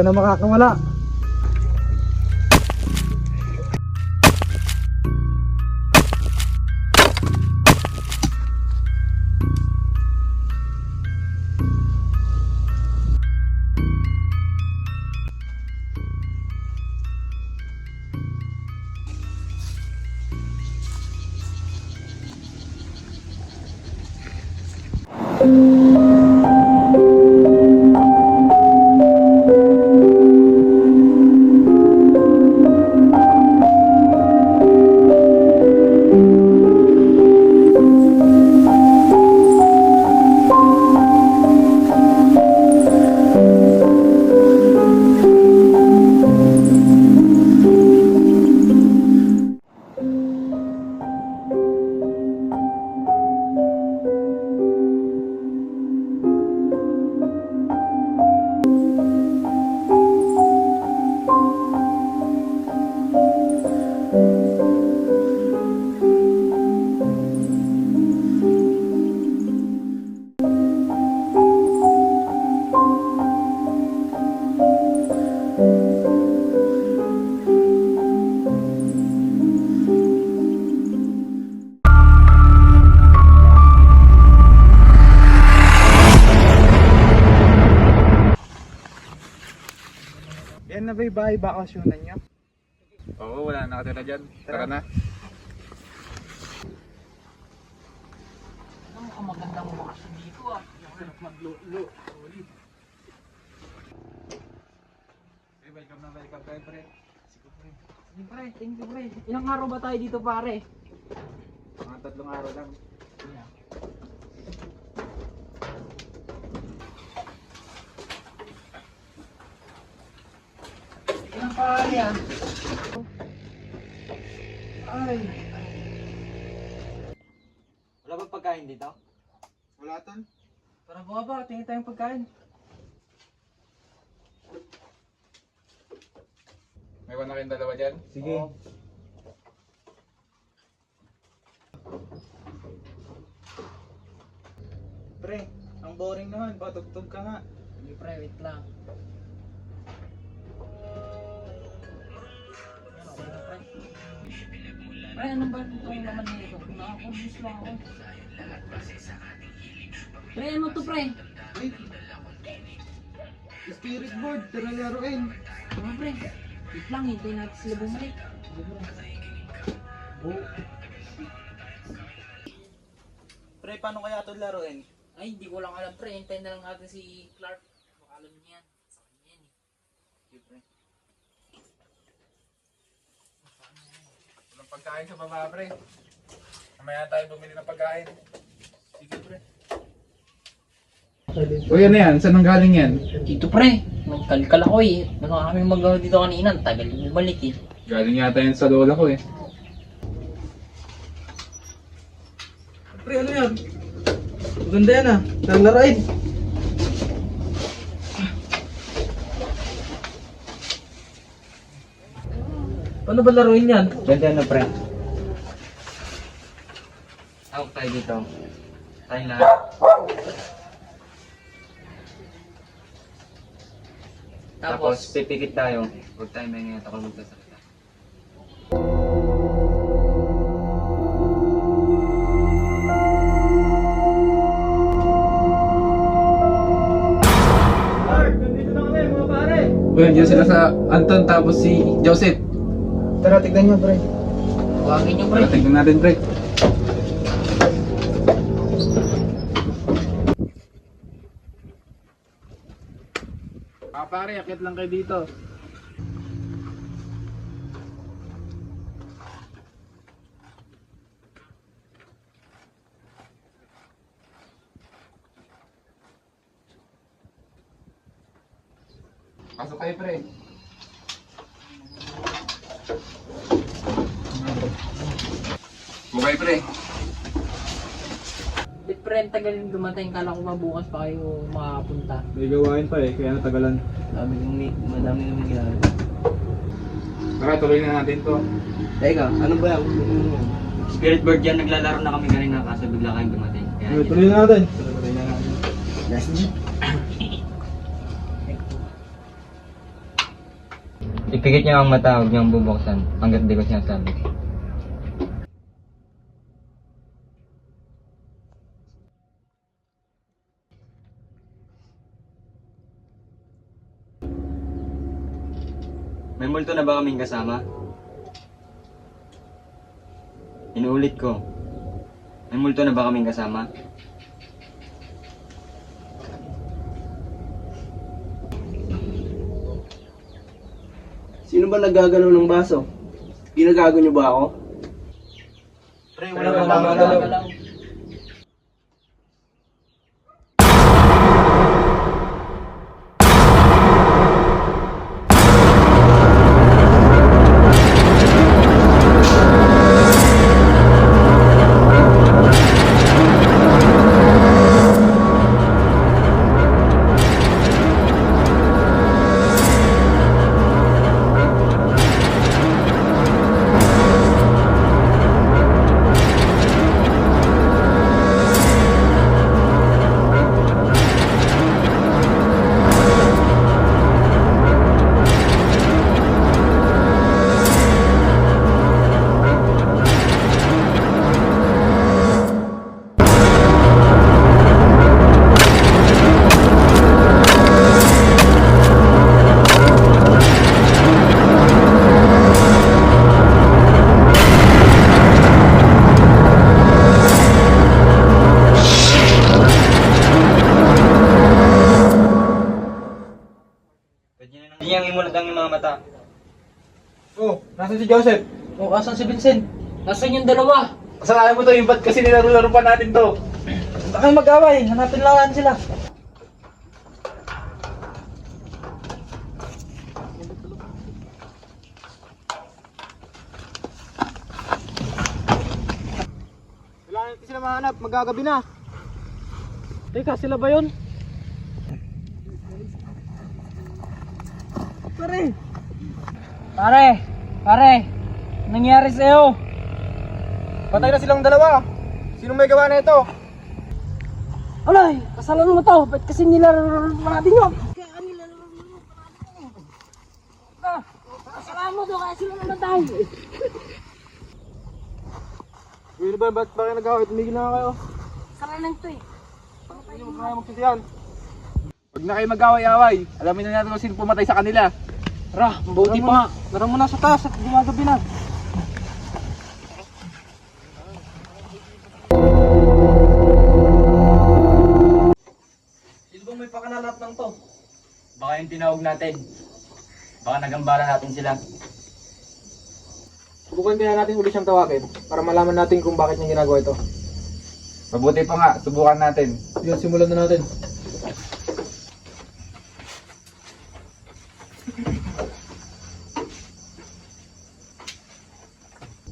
ka na makakawala. Yan na ba yung bahay bakasyonan niya? Oo, wala na nakatira dyan. Tara na. Ang magandang bakasyon dito ah. Yung maglulo. Welcome na welcome tayo, pre. Sige pre, thank you pre. Ilang araw ba tayo dito pare? Mga 3 araw lang. Ilang pare ah. Ay. Wala ba pagkain dito? Wala tol. Tara baba, tingin tayong pagkain. May wala kayong dalawa dyan? Sige. Oo. Pre, ang boring naman. Patugtog ka nga. Sige pre, wait lang. Ano, okay na pre? Pre, ano ba itong laman nito? Nakakonfuse lang ako. Pre, ano to pre? Wait. Spirit board. Tara laruin. Ano pre? Wait lang, hintayin natin sila bumalik. Pre, paano kaya ito laruin? Ay, hindi ko lang alam pre. Hintayin na lang natin si Clark. Baka alam niya yan. Sa kanya yan eh. Sige, pre. Walang pagkain sa baba, pre. Mamaya tayo bumili ng pagkain. Sige, pre. Uy, ano yan? Saan ang galing yan? Dito pre, nagkalkal ako eh. Ano kami mag dito kanina, ang tagal bumalik eh. Galing yata yan sa lola ko eh. Pre, ano yan? Maganda yan ah. Tara laruin. Paano ba laruin yan? Ganda na pre. Tawag tayo dito. Tayong lahat. Tapos pipikit tayo. Huwag tayo may ngayon ako magsasalita. Mark, nandito na kami mga pare. Uy, nandiyan sila sa Anton tapos si Joseph. Tara, tignan nyo pre. Huwagin niyo pre. Tara, tignan natin, pre. Pare, akit lang kayo dito. Pasok kayo, pre. Bukay, pre. Bit pre, ang tagal yung dumating. Kala ko mabukas pa kayo makapunta. May gawain pa eh, kaya natagalan. Madami nang ginagawa. Tara, tuloy na natin to. Teka, ano ba yan? Spirit bird yan, naglalaro na kami kanina kaso bigla kayong dumating. Kaya Tuloy na natin. Last jeep. Ipikit niyo ang mata, huwag niyang bubuksan hanggat di ko sinasabi. May multo na ba kaming kasama? Inuulit ko. May multo na ba kaming kasama? Sino ba naggagalaw ng baso? Ginagago niyo ba ako? Pre, wala wala ka galaw. Galaw. Hindi niyang imulat ang mga mata. Oh, nasan si Joseph? O, asan si Vincent? Nasaan yung dalawa? Kasalanan mo to, yung ba't kasi nilaro-laro pa natin to? Huwag kayong mag-away, hanapin lang sila. Wala natin sila mahanap, magagabi na. Teka, sila ba yun? Pare, nangyari sa'yo? Patay na silang dalawa. Sinong may gawa na ito? Alay, kasalanan mo to. Ba't kasi nilalaro natin yun? Kaya nilalaro natin yun. Kasalanan mo to, kaya sila namatay. Wala ba, ba't ba kayo nag-away? Tumigil na kayo. Kasalanan to eh. Hindi mo kaya magsisiyan. Huwag na kayo mag-away-away. Alamin na natin kung sino pumatay sa kanila. Tara, mabuti pa nga. Tara mo na sa taas at gumagabi na. Sino bang may pakanalat ng to? Baka yung tinawag natin. Baka nagambala natin sila. Subukan kaya natin ulit siyang tawagin para malaman natin kung bakit niya ginagawa ito. Mabuti pa nga, subukan natin. Yun, simulan na natin.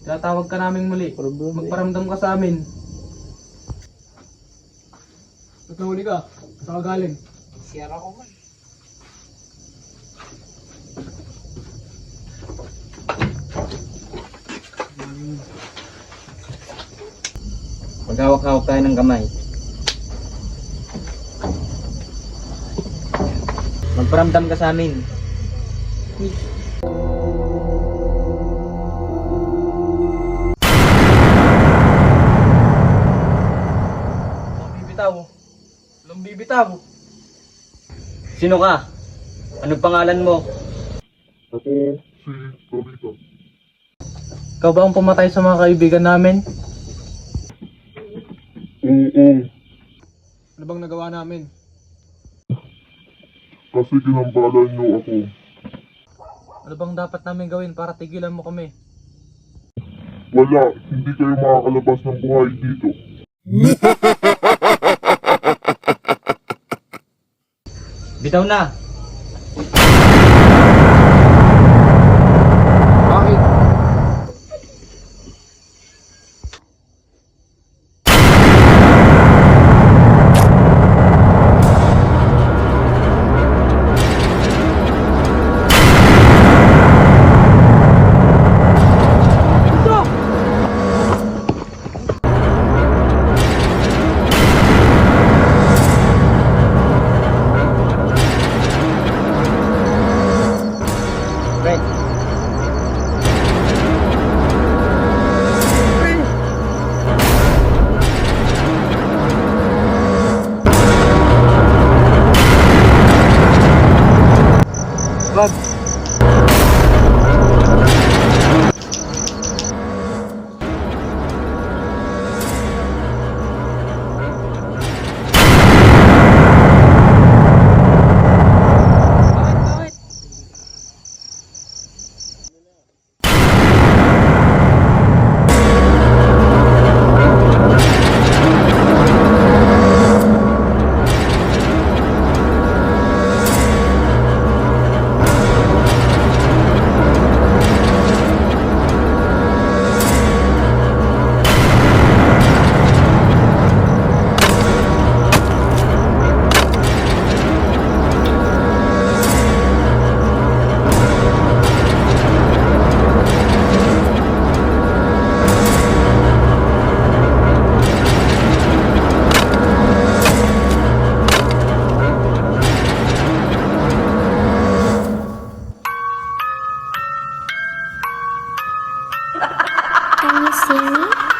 Tinatawag ka namin muli. Magparamdam ka sa amin. Ba't nahuli ka? Saan ka galing? Siyara ko man. Maghawak-hawak tayo ng kamay. Magparamdam ka sa amin. Bibitaw. Walang bibitaw. Sino ka? Anong pangalan mo? Ikaw ba ang pumatay sa mga kaibigan namin? Ano bang nagawa namin? Kasi ginambalan niyo ako. Ano bang dapat namin gawin para tigilan mo kami? Wala, hindi kayo makakalabas ng buhay dito. Bitaw na! Bakit? Ano?